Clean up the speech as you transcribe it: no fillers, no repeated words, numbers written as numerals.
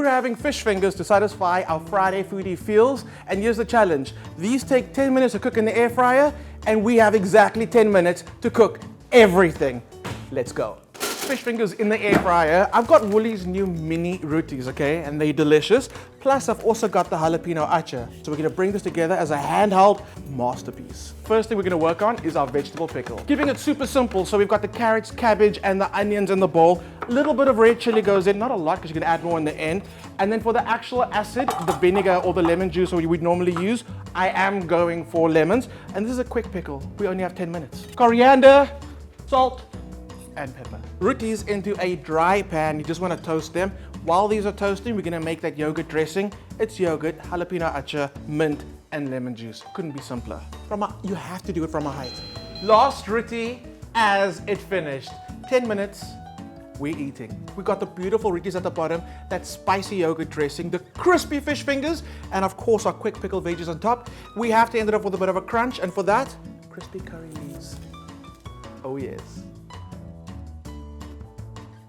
We're having fish fingers to satisfy our Friday foodie feels, and here's the challenge. These take 10 minutes to cook in the air fryer, and we have exactly 10 minutes to cook everything. Let's go. Fish fingers in the air fryer. I've got Woolies new mini rotis, okay, and they're delicious. Plus, I've also got the jalapeno acha. So we're gonna bring this together as a handheld masterpiece. First thing we're gonna work on is our vegetable pickle. Keeping it super simple, so we've got the carrots, cabbage, and the onions in the bowl. A little bit of red chili goes in, not a lot, because you can add more in the end. And then for the actual acid, the vinegar or the lemon juice or we'd normally use, I am going for lemons. And this is a quick pickle. We only have 10 minutes. Coriander, salt, and pepper. Rotis into a dry pan. You just want to toast them. While these are toasting, we're going to make that yogurt dressing. It's yogurt, jalapeno acha, mint, and lemon juice. Couldn't be simpler. You have to do it from a height. Last roti as it finished. 10 minutes, we're eating. We got the beautiful rotis at the bottom, that spicy yogurt dressing, the crispy fish fingers, and of course our quick pickled veggies on top. We have to end it up with a bit of a crunch, and for that, crispy curry leaves. Oh yes.